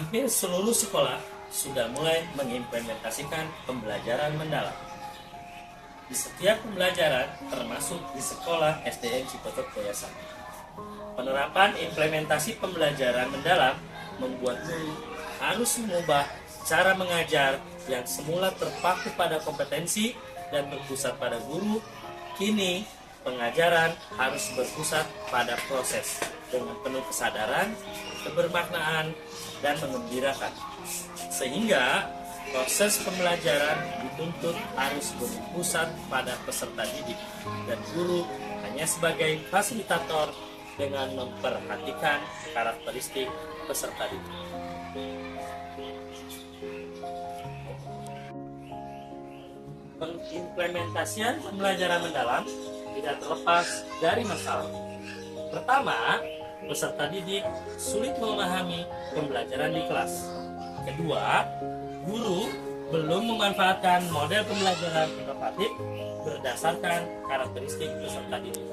Hampir seluruh sekolah sudah mulai mengimplementasikan pembelajaran mendalam. Di setiap pembelajaran, termasuk di sekolah SDN Cipotok Jaya 1. Penerapan implementasi pembelajaran mendalam membuat guru harus mengubah cara mengajar yang semula terpaku pada kompetensi dan berpusat pada guru. Kini, pengajaran harus berpusat pada proses dengan penuh kesadaran, kebermaknaan, dan mengembirakan. Sehingga proses pembelajaran dituntut harus berpusat pada peserta didik dan guru hanya sebagai fasilitator dengan memperhatikan karakteristik peserta didik. Pengimplementasian pembelajaran mendalam tidak terlepas dari masalah. Pertama, peserta didik sulit memahami pembelajaran di kelas. Kedua, guru belum memanfaatkan model pembelajaran inovatif berdasarkan karakteristik peserta didik.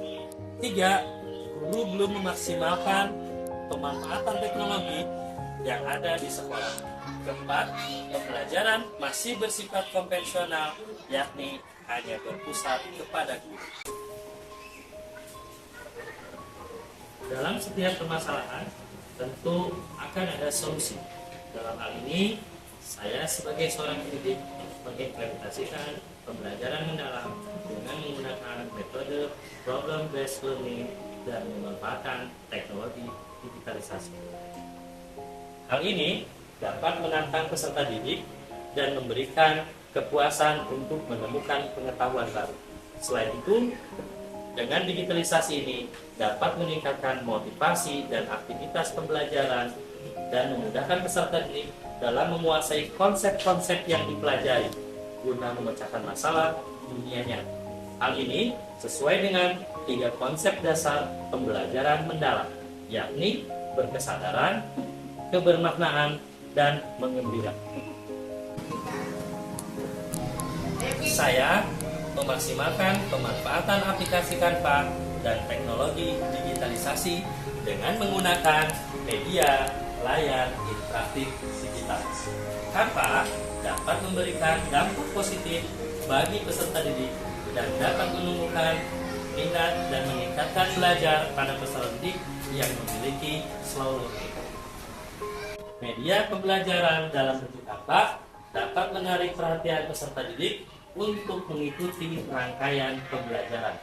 Tiga, guru belum memaksimalkan pemanfaatan teknologi yang ada di sekolah. Keempat, pembelajaran masih bersifat konvensional, yakni hanya berpusat kepada guru. Dalam setiap permasalahan, tentu akan ada solusi. Dalam hal ini, saya sebagai seorang pendidik mengimplementasikan pembelajaran mendalam dengan menggunakan metode problem-based learning dan memanfaatkan teknologi digitalisasi. Hal ini dapat menantang peserta didik dan memberikan kepuasan untuk menemukan pengetahuan baru. Selain itu, dengan digitalisasi ini dapat meningkatkan motivasi dan aktivitas pembelajaran dan memudahkan peserta didik dalam menguasai konsep-konsep yang dipelajari guna memecahkan masalah dunia nyata. Hal ini sesuai dengan 3 konsep dasar pembelajaran mendalam, yakni berkesadaran, kebermaknaan, dan mengembirakan. Saya memaksimalkan pemanfaatan aplikasi Canva dan teknologi digitalisasi dengan menggunakan media layar interaktif digital. Canva dapat memberikan dampak positif bagi peserta didik dan dapat menumbuhkan minat dan meningkatkan belajar pada peserta didik yang memiliki slow learning. Media pembelajaran dalam bentuk Canva dapat menarik perhatian peserta didik untuk mengikuti rangkaian pembelajaran.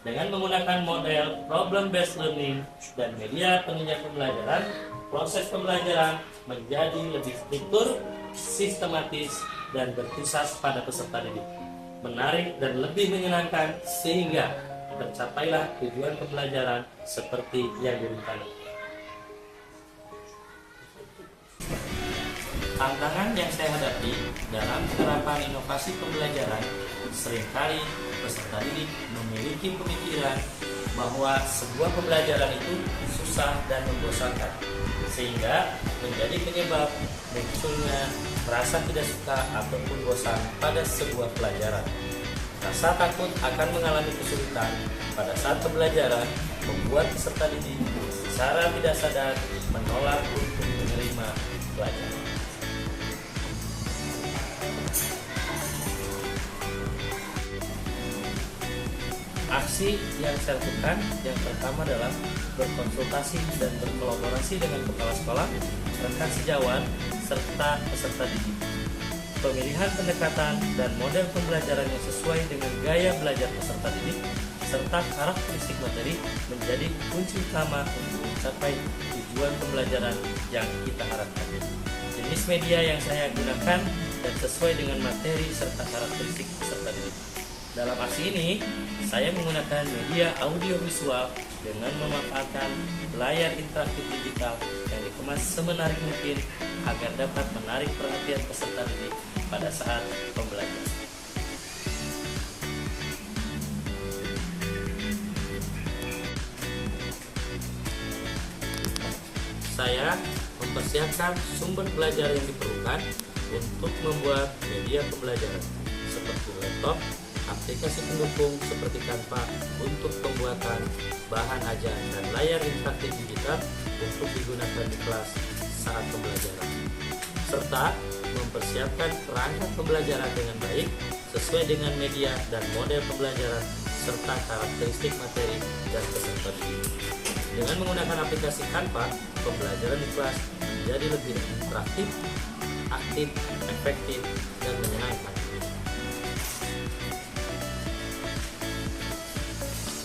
Dengan menggunakan model problem-based learning dan media penunjang pembelajaran, proses pembelajaran menjadi lebih struktur, sistematis, dan berpusat pada peserta didik, menarik dan lebih menyenangkan sehingga tercapailah tujuan pembelajaran seperti yang direncanakan. Tantangan yang saya hadapi dalam penerapan inovasi pembelajaran, seringkali peserta didik memiliki pemikiran bahwa sebuah pembelajaran itu susah dan membosankan, sehingga menjadi penyebab munculnya rasa tidak suka ataupun bosan pada sebuah pelajaran. Rasa takut akan mengalami kesulitan pada saat pembelajaran membuat peserta didik secara tidak sadar menolak untuk menerima pelajaran. Aksi yang saya lakukan yang pertama adalah berkonsultasi dan berkolaborasi dengan kepala sekolah, rekan sejawat, serta peserta didik. Pemilihan pendekatan dan model pembelajaran yang sesuai dengan gaya belajar peserta didik serta karakteristik materi menjadi kunci utama untuk mencapai tujuan pembelajaran yang kita harapkan. Jenis media yang saya gunakan dan sesuai dengan materi serta karakteristik peserta didik. Dalam aksi ini, saya menggunakan media audiovisual dengan memanfaatkan layar interaktif digital yang dikemas semenarik mungkin agar dapat menarik perhatian peserta didik pada saat pembelajaran. Saya mempersiapkan sumber belajar yang diperlukan untuk membuat media pembelajaran seperti laptop, aplikasi pendukung seperti Canva untuk pembuatan bahan ajar dan layar interaktif digital untuk digunakan di kelas, saat pembelajaran, serta mempersiapkan perangkat pembelajaran dengan baik sesuai dengan media dan model pembelajaran serta karakteristik materi dan peserta didik. Dengan menggunakan aplikasi Canva, pembelajaran di kelas menjadi lebih interaktif, aktif, efektif, dan menyenangkan.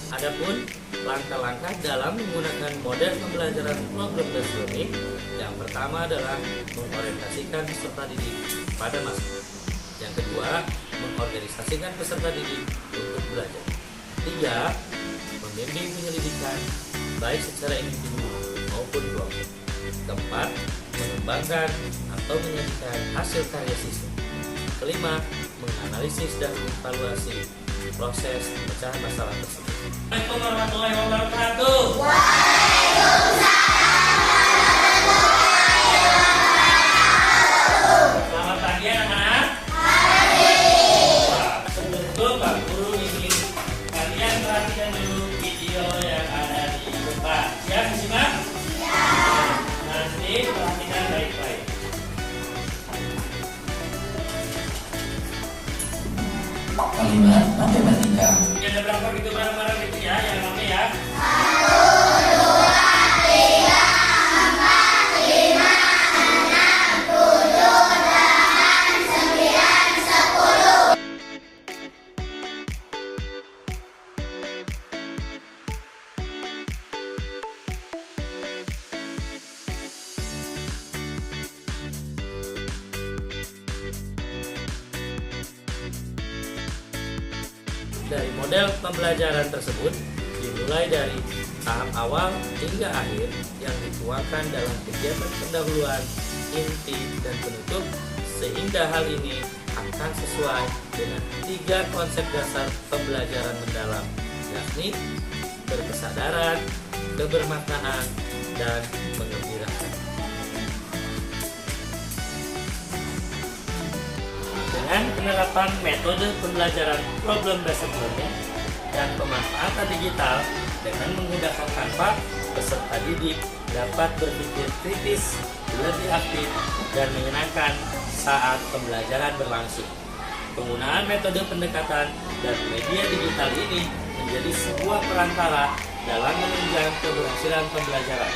Adapun langkah-langkah dalam menggunakan model pembelajaran problem-based learning, yang pertama adalah mengorientasikan peserta didik pada masalah. Yang kedua, mengorganisasikan peserta didik untuk belajar. 3. Membimbing penyelidikan baik secara individu maupun kelompok. Keempat, mengembangkan atau menyajikan hasil karya siswa. Kelima, menganalisis dan mengevaluasi proses pemecahan masalah tersebut. Assalamualaikum warahmatullahi wabarakatuh. Selamat pagi anak-anak. Sebelum Pak Guru ingin kalian perhatikan dulu video yang ada di depan. Siap disimak? Siap. Nanti perhatikan baik-baik. Kalimat matematika. Ada berapa gitu barang-barang gitu ya yang rame ya? 1, 2, 3, 4, 5, 6, 7, 8, 9, 10. Dari model pembelajaran tersebut dimulai dari tahap awal hingga akhir yang dituangkan dalam kegiatan pendahuluan, inti, dan penutup, sehingga hal ini akan sesuai dengan 3 konsep dasar pembelajaran mendalam, yakni berkesadaran, kebermaknaan, dan mengembirakan. Dengan penerapan metode pembelajaran problem-based learning dan pemanfaatan digital dengan menggunakan Canva, peserta didik dapat berpikir kritis, lebih aktif, dan menyenangkan saat pembelajaran berlangsung. Penggunaan metode pendekatan dan media digital ini menjadi sebuah perantara dalam menunjang keberhasilan pembelajaran,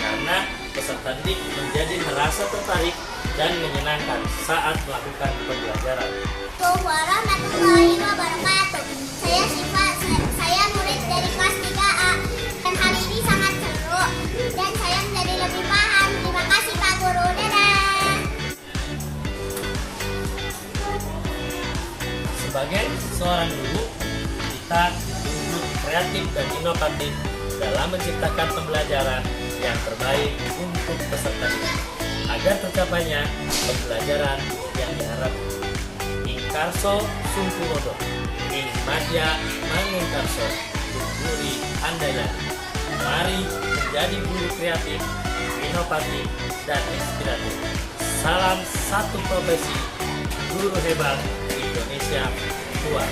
karena peserta didik menjadi merasa tertarik dan menyenangkan saat melakukan pembelajaran. Assalamualaikum warahmatullahi wabarakatuh. Saya Siva, saya murid dari kelas 3A. Dan hari ini sangat seru dan saya menjadi lebih paham. Terima kasih Pak Guru. Dadah. Sebagai seorang guru, kita dituntut kreatif dan inovatif dalam menciptakan pembelajaran yang terbaik untuk peserta didik, agar tercapainya pembelajaran yang diharapkan. Ingkarso Sungkurodo, Ing Madya Mangunkarso, Guri Handayani. Mari menjadi guru kreatif, inovatif, dan inspiratif. Salam satu profesi, guru hebat Indonesia kuat.